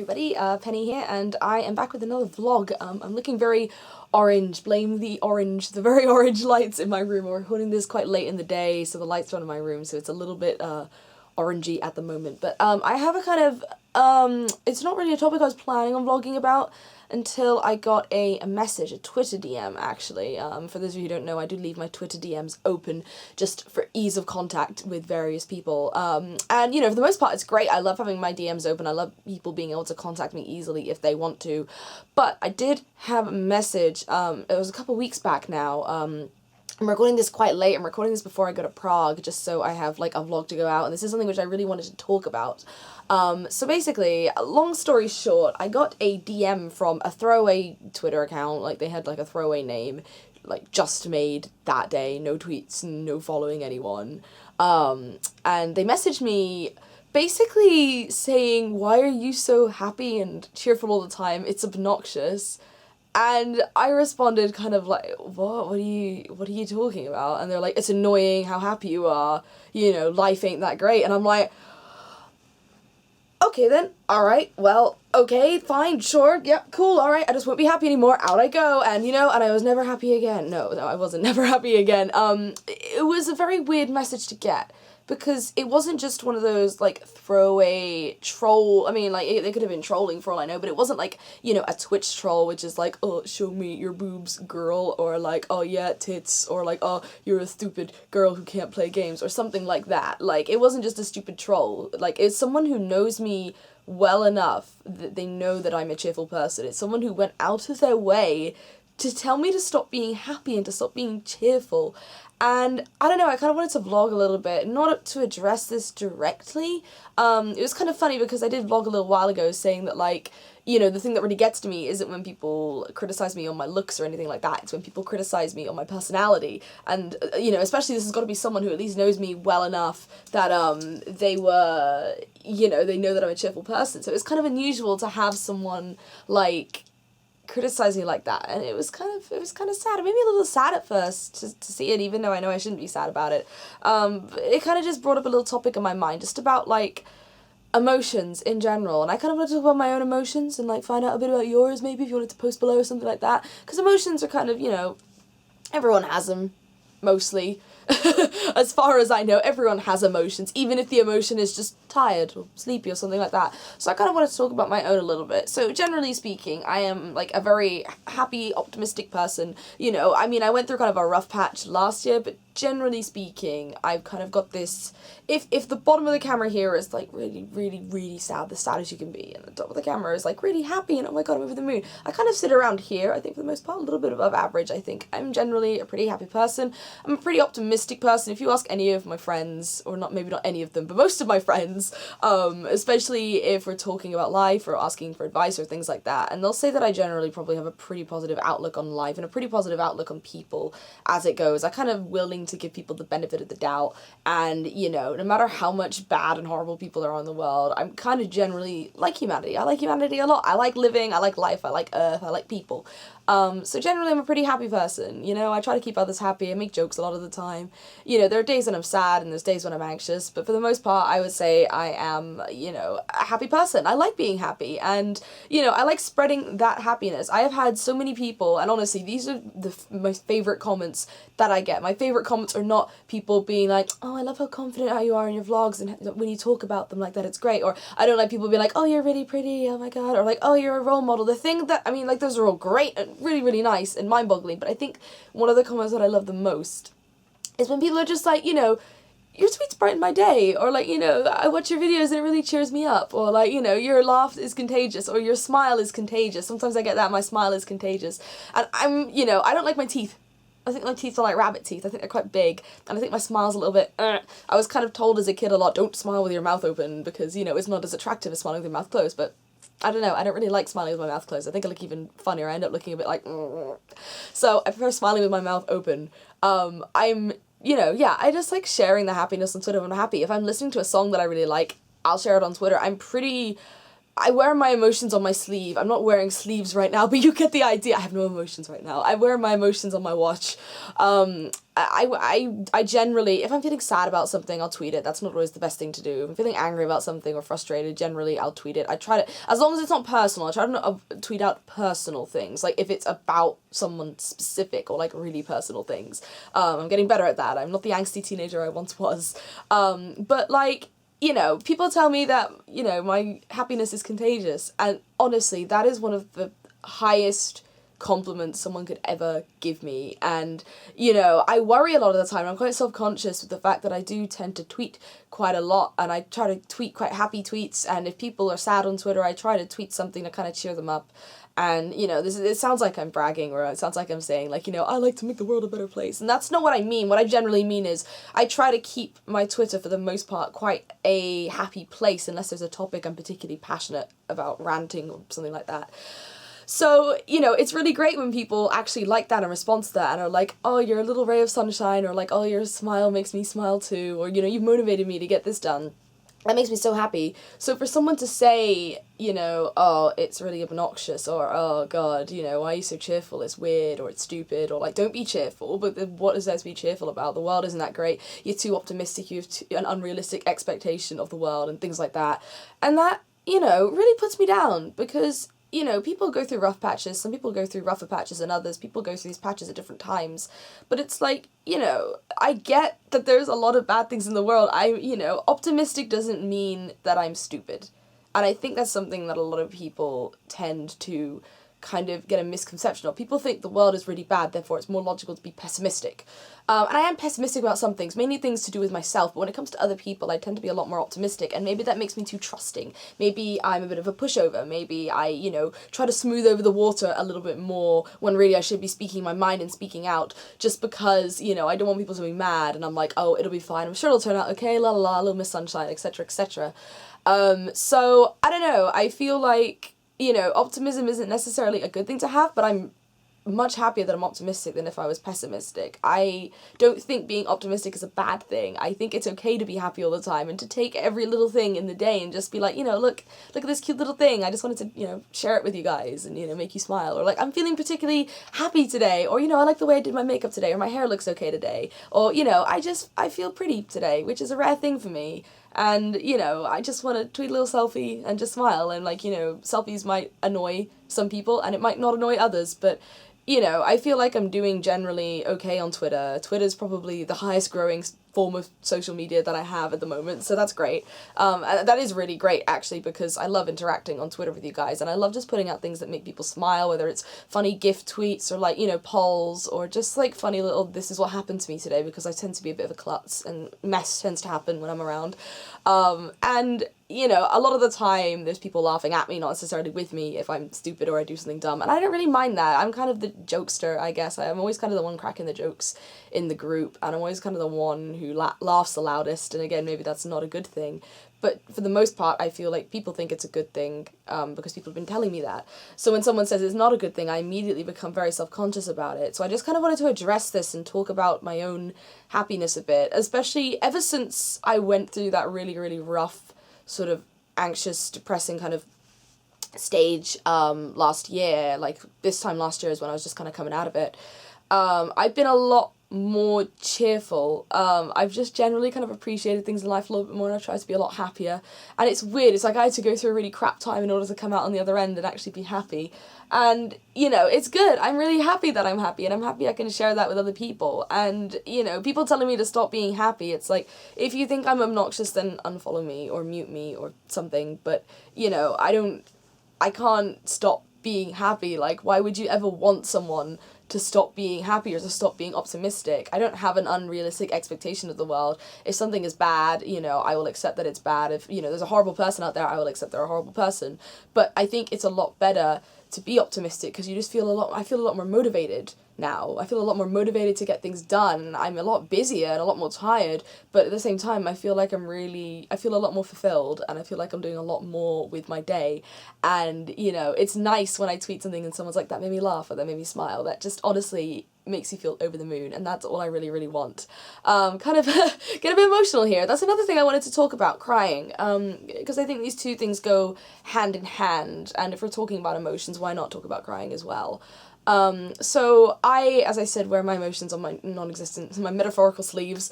everybody, Penny here, and I am back with another vlog. I'm looking very orange, blame the very orange lights in my room. We're recording this quite late in the day, so the lights are on in my room, so it's a little bit, orangey at the moment. But, I have a kind of, it's not really a topic I was planning on vlogging about until I got a message, a Twitter DM, actually. For those of you who don't know, I do leave my Twitter DMs open just for ease of contact with various people. And, you know, for the most part, it's great. I love having my DMs open. I love people being able to contact me easily if they want to. But I did have a message, it was a couple weeks back now. I'm recording this quite late. I'm recording this before I go to Prague, just so I have, like, a vlog to go out, and this is something which I really wanted to talk about. So basically, long story short, I got a DM from a throwaway Twitter account, like, they had, like, a throwaway name, like, just made that day, no tweets, no following anyone, and they messaged me basically saying, why are you so happy and cheerful all the time? It's obnoxious. And I responded kind of like, what are you talking about? And they're like, it's annoying how happy you are, you know, life ain't that great. And I'm like, okay then, alright, well, okay, fine, sure, yep, cool, alright, I just won't be happy anymore, out I go. And, you know, and I was never happy again. No, I wasn't never happy again. It was a very weird message to get, because it wasn't just one of those, like, throwaway troll, I mean, like, they could have been trolling for all I know, but it wasn't like, you know, a Twitch troll, which is like, oh, show me your boobs, girl, or like, oh, yeah, tits, or like, oh, you're a stupid girl who can't play games, or something like that. Like, it wasn't just a stupid troll. Like, it's someone who knows me well enough that they know that I'm a cheerful person. It's someone who went out of their way to tell me to stop being happy and to stop being cheerful. And I don't know, I kind of wanted to vlog a little bit, not to address this directly. It was kind of funny because I did vlog a little while ago saying that, like, you know, the thing that really gets to me isn't when people criticize me on my looks or anything like that. It's when people criticize me on my personality. And, you know, especially this has got to be someone who at least knows me well enough that, they were, you know, they know that I'm a cheerful person. So it's kind of unusual to have someone, like, criticize me like that, and it was kind of sad. It made me a little sad at first to see it, even though I know I shouldn't be sad about it. But it kind of just brought up a little topic in my mind, just about, like, emotions in general, and I kind of want to talk about my own emotions and, like, find out a bit about yours, maybe, if you wanted to post below or something like that, because emotions are kind of, you know, everyone has them, mostly. As far as I know, everyone has emotions, even if the emotion is just tired or sleepy or something like that. So I kind of wanted to talk about my own a little bit. So generally speaking, I am, like, a very happy, optimistic person. You know, I mean, I went through kind of a rough patch last year, but generally speaking, I've kind of got this, if the bottom of the camera here is, like, really, really, really sad, the saddest you can be, and the top of the camera is, like, really happy, and oh my god, I'm over the moon. I kind of sit around here, I think, for the most part, a little bit above average, I think. I'm generally a pretty happy person. I'm a pretty optimistic person. If you ask any of my friends, or not, maybe not any of them, but most of my friends, especially if we're talking about life or asking for advice or things like that, and they'll say that I generally probably have a pretty positive outlook on life and a pretty positive outlook on people as it goes. I kind of willing to give people the benefit of the doubt, and, you know, no matter how much bad and horrible people there are in the world, I'm kind of generally like humanity. I like humanity a lot. I like living, I like life, I like Earth, I like people. So generally I'm a pretty happy person, you know, I try to keep others happy, I make jokes a lot of the time. You know, there are days when I'm sad and there's days when I'm anxious, but for the most part I would say I am, you know, a happy person. I like being happy, and, you know, I like spreading that happiness. I have had so many people, and honestly, these are my favourite comments that I get. My favourite comments are not people being like, oh, I love how confident you are in your vlogs, and when you talk about them like that, it's great. Or I don't like people being like, oh, you're really pretty, oh my god. Or like, oh, you're a role model. The thing that, I mean, like, those are all great and really, really nice and mind-boggling, but I think one of the comments that I love the most is when people are just like, you know, your tweets brighten my day, or like, you know, I watch your videos and it really cheers me up, or like, you know, your laugh is contagious, or your smile is contagious. Sometimes I get that, my smile is contagious. And I'm, you know, I don't like my teeth. I think my teeth are like rabbit teeth. I think they're quite big, and I think my smile's a little bit, I was kind of told as a kid a lot, don't smile with your mouth open, because, you know, it's not as attractive as smiling with your mouth closed, but I don't know, I don't really like smiling with my mouth closed. I think I look even funnier. I end up looking a bit like, so I prefer smiling with my mouth open. I'm, you know, yeah, I just like sharing the happiness on Twitter when I'm happy. If I'm listening to a song that I really like, I'll share it on Twitter. I'm pretty I wear my emotions on my sleeve. I'm not wearing sleeves right now, but you get the idea. I have no emotions right now. I wear my emotions on my watch. I generally, if I'm feeling sad about something, I'll tweet it. That's not always the best thing to do. If I'm feeling angry about something or frustrated, generally I'll tweet it. I try to, as long as it's not personal, I try to not tweet out personal things. Like if it's about someone specific or like really personal things. I'm getting better at that. I'm not the angsty teenager I once was. But like, you know, people tell me that, you know, my happiness is contagious. And honestly, that is one of the highest compliments someone could ever give me. And, you know, I worry a lot of the time. I'm quite self-conscious with the fact that I do tend to tweet quite a lot. And I try to tweet quite happy tweets. And if people are sad on Twitter, I try to tweet something to kind of cheer them up. And, you know, it sounds like I'm bragging, or it sounds like I'm saying, like, you know, I like to make the world a better place. And that's not what I mean. What I generally mean is I try to keep my Twitter, for the most part, quite a happy place, unless there's a topic I'm particularly passionate about, ranting or something like that. So, you know, it's really great when people actually like that and respond to that and are like, oh, you're a little ray of sunshine, or like, oh, your smile makes me smile too, or, you know, you've motivated me to get this done. That makes me so happy. So for someone to say, you know, oh, it's really obnoxious, or, oh, God, you know, why are you so cheerful? It's weird, or it's stupid, or, like, don't be cheerful, but what is there to be cheerful about? The world isn't that great. You're too optimistic. You have an unrealistic expectation of the world and things like that. And that, you know, really puts me down because, you know, people go through rough patches. Some people go through rougher patches than others. People go through these patches at different times. But it's like, you know, I get that there's a lot of bad things in the world. You know, optimistic doesn't mean that I'm stupid. And I think that's something that a lot of people tend to kind of get a misconception of. People think the world is really bad, therefore it's more logical to be pessimistic. And I am pessimistic about some things, mainly things to do with myself, but when it comes to other people, I tend to be a lot more optimistic, and maybe that makes me too trusting. Maybe I'm a bit of a pushover. Maybe I, you know, try to smooth over the water a little bit more when really I should be speaking my mind and speaking out, just because, you know, I don't want people to be mad, and I'm like, oh, it'll be fine, I'm sure it'll turn out okay, la la la, little Miss Sunshine, etc., etc. So, I don't know, I feel like, you know, optimism isn't necessarily a good thing to have, but I'm much happier that I'm optimistic than if I was pessimistic. I don't think being optimistic is a bad thing. I think it's okay to be happy all the time and to take every little thing in the day and just be like, you know, look at this cute little thing. I just wanted to, you know, share it with you guys and, you know, make you smile. Or like, I'm feeling particularly happy today. Or, you know, I like the way I did my makeup today. Or my hair looks okay today. Or, you know, I feel pretty today, which is a rare thing for me. And, you know, I just want to tweet a little selfie and just smile. And, like, you know, selfies might annoy some people and it might not annoy others, but, you know, I feel like I'm doing generally okay on Twitter. Twitter's probably the highest growing form of social media that I have at the moment, so that's great. And that is really great, actually, because I love interacting on Twitter with you guys, and I love just putting out things that make people smile, whether it's funny gift tweets or, like, you know, polls, or just, like, funny little, this is what happened to me today, because I tend to be a bit of a klutz, and mess tends to happen when I'm around. And, you know, a lot of the time there's people laughing at me, not necessarily with me, if I'm stupid or I do something dumb, and I don't really mind that. I'm kind of the jokester, I guess. I'm always kind of the one cracking the jokes in the group, and I'm always kind of the one who laughs the loudest, and again, maybe that's not a good thing, but for the most part, I feel like people think it's a good thing, because people have been telling me that. So when someone says it's not a good thing, I immediately become very self-conscious about it. So I just kind of wanted to address this and talk about my own happiness a bit, especially ever since I went through that really, really rough, sort of anxious, depressing kind of stage last year. Like, this time last year is when I was just kind of coming out of it. I've been a lot more cheerful. I've just generally kind of appreciated things in life a little bit more, and I've tried to be a lot happier. And it's weird, it's like I had to go through a really crap time in order to come out on the other end and actually be happy. And, you know, it's good. I'm really happy that I'm happy, and I'm happy I can share that with other people. And, you know, people telling me to stop being happy, it's like, if you think I'm obnoxious, then unfollow me or mute me or something. But, you know, I can't stop being happy. Like, why would you ever want someone to stop being happy or to stop being optimistic? I don't have an unrealistic expectation of the world. If something is bad, you know, I will accept that it's bad. If, you know, there's a horrible person out there, I will accept they're a horrible person. But I think it's a lot better to be optimistic, because you just feel I feel a lot more motivated now. I feel a lot more motivated to get things done. I'm a lot busier and a lot more tired, but at the same time, I feel like I feel a lot more fulfilled, and I feel like I'm doing a lot more with my day. And, you know, it's nice when I tweet something and someone's like, that made me laugh, or that made me smile. That just honestly makes you feel over the moon, and that's all I really, really want. Kind of get a bit emotional here. That's another thing I wanted to talk about, crying, because I think these two things go hand in hand, and if we're talking about emotions, why not talk about crying as well? So I, as I said, wear my emotions on my non-existent, my metaphorical sleeves.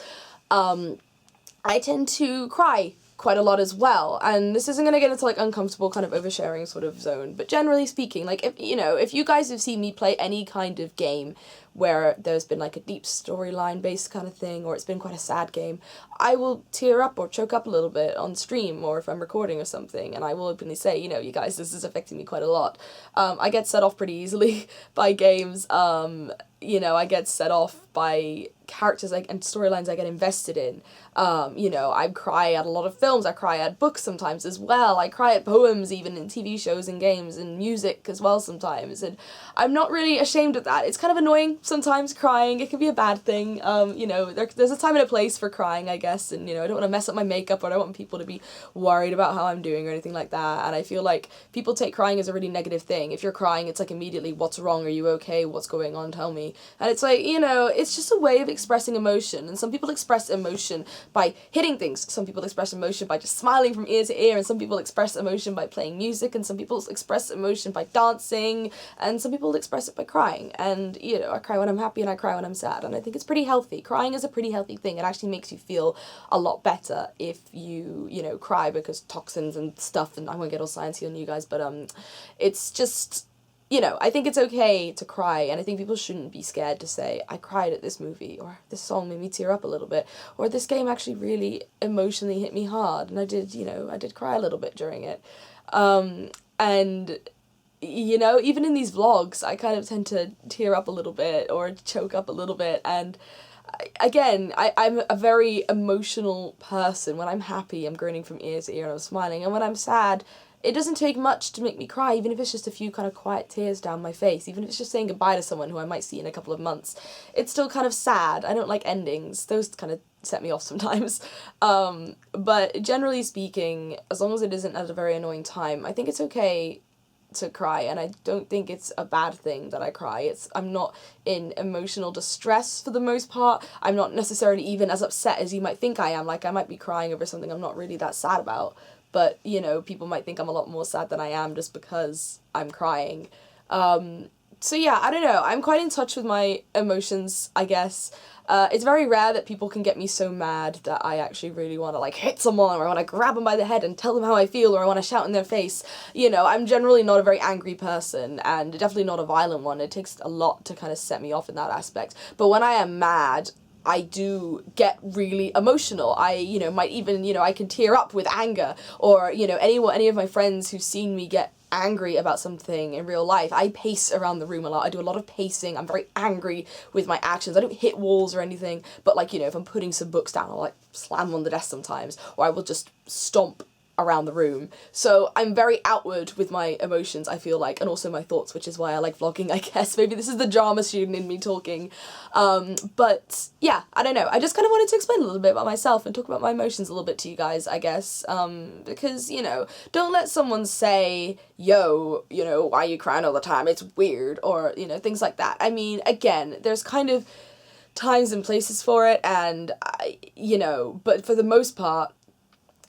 I tend to cry quite a lot as well, and this isn't going to get into like uncomfortable kind of oversharing sort of zone, but generally speaking, like, if you guys have seen me play any kind of game where there's been like a deep storyline based kind of thing, or it's been quite a sad game, I will tear up or choke up a little bit on stream, or if I'm recording or something, and I will openly say, you guys, this is affecting me quite a lot. I get set off pretty easily by games. I get set off by characters and storylines I get invested in. I cry at a lot of films, I cry at books sometimes as well, I cry at poems even in TV shows and games and music as well sometimes, and I'm not really ashamed of that. It's kind of annoying sometimes crying, it can be a bad thing, there's a time and a place for crying, I guess, and I don't want to mess up my makeup, or I don't want people to be worried about how I'm doing or anything like that, and I feel like people take crying as a really negative thing. If you're crying, it's like immediately, what's wrong, are you okay, what's going on, tell me, and it's like, it's just a way of expressing emotion, and some people express emotion by hitting things, some people express emotion by just smiling from ear to ear, and some people express emotion by playing music, and some people express emotion by dancing, and some people express it by crying, and I cry when I'm happy and I cry when I'm sad, and I think it's pretty healthy. Crying is a pretty healthy thing. It actually makes you feel a lot better if you cry, because toxins and stuff, and I won't get all sciencey on you guys, but it's just, I think it's okay to cry, and I think people shouldn't be scared to say, I cried at this movie, or this song made me tear up a little bit, or this game actually really emotionally hit me hard, and I did cry a little bit during it. And, even in these vlogs, I kind of tend to tear up a little bit, or choke up a little bit, and again, I'm a very emotional person. When I'm happy, I'm grinning from ear to ear, and I'm smiling, and when I'm sad, it doesn't take much to make me cry, even if it's just a few kind of quiet tears down my face, even if it's just saying goodbye to someone who I might see in a couple of months. It's still kind of sad. I don't like endings. Those kind of set me off sometimes. But generally speaking, as long as it isn't at a very annoying time, I think it's okay to cry, and I don't think it's a bad thing that I cry. I'm not in emotional distress for the most part. I'm not necessarily even as upset as you might think I am. Like, I might be crying over something I'm not really that sad about. But, people might think I'm a lot more sad than I am just because I'm crying. So yeah, I don't know. I'm quite in touch with my emotions, I guess. It's very rare that people can get me so mad that I actually really want to, like, hit someone, or I want to grab them by the head and tell them how I feel, or I want to shout in their face. I'm generally not a very angry person, and definitely not a violent one. It takes a lot to kind of set me off in that aspect. But when I am mad, I do get really emotional. I, might even, I can tear up with anger, or, any of my friends who've seen me get angry about something in real life, I pace around the room a lot. I do a lot of pacing. I'm very angry with my actions. I don't hit walls or anything, but like, if I'm putting some books down, I'll like slam them on the desk sometimes, or I will just stomp around the room. So I'm very outward with my emotions, I feel like, and also my thoughts, which is why I like vlogging, I guess. Maybe this is the drama student in me talking. But yeah, I don't know. I just kind of wanted to explain a little bit about myself and talk about my emotions a little bit to you guys, I guess. Because, don't let someone say, yo, why are you crying all the time? It's weird, or, things like that. I mean, again, there's kind of times and places for it, and, but for the most part,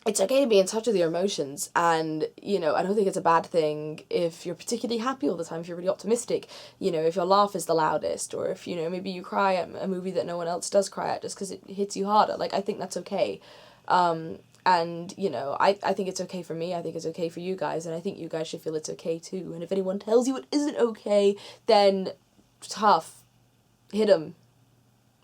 it's okay to be in touch with your emotions, and, I don't think it's a bad thing if you're particularly happy all the time, if you're really optimistic, if your laugh is the loudest, or if, maybe you cry at a movie that no one else does cry at just because it hits you harder. Like, I think that's okay. And, I think it's okay for me, I think it's okay for you guys, and I think you guys should feel it's okay too. And if anyone tells you it isn't okay, then tough, hit them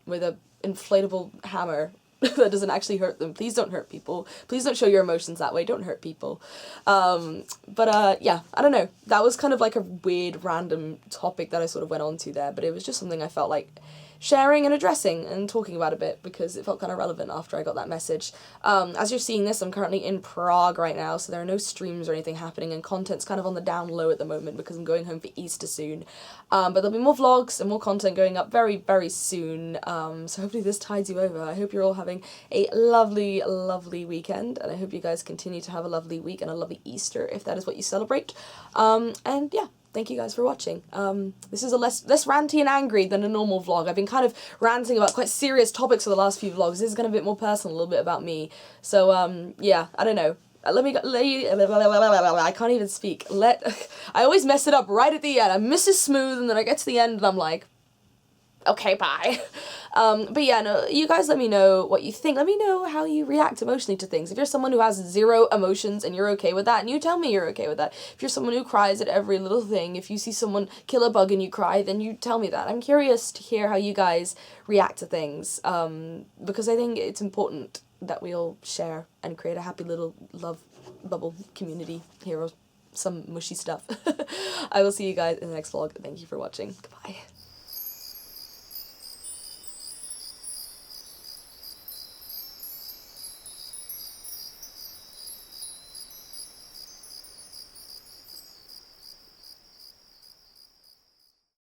with a inflatable hammer that doesn't actually hurt them. Please don't hurt people. Please don't show your emotions that way. Don't hurt people. Yeah, I don't know. That was kind of like a weird, random topic that I sort of went on to there, but it was just something I felt like sharing and addressing and talking about a bit, because it felt kind of relevant after I got that message. As you're seeing this, I'm currently in Prague right now, so there are no streams or anything happening, and content's kind of on the down low at the moment because I'm going home for Easter soon. But there'll be more vlogs and more content going up very, very soon, so hopefully this tides you over. I hope you're all having a lovely, lovely weekend, and I hope you guys continue to have a lovely week and a lovely Easter if that is what you celebrate. And yeah, thank you guys for watching. This is a less ranty and angry than a normal vlog. I've been kind of ranting about quite serious topics for the last few vlogs. This is kind of a bit more personal, a little bit about me. So, yeah, I don't know. I can't even speak. I always mess it up right at the end. I'm Mrs. Smooth, and then I get to the end, and I'm like, okay, bye. But yeah, no, you guys let me know what you think. Let me know how you react emotionally to things. If you're someone who has 0 emotions and you're okay with that, and you tell me you're okay with that. If you're someone who cries at every little thing, if you see someone kill a bug and you cry, then you tell me that. I'm curious to hear how you guys react to things, because I think it's important that we all share and create a happy little love bubble community here, or some mushy stuff. I will see you guys in the next vlog. Thank you for watching. Goodbye.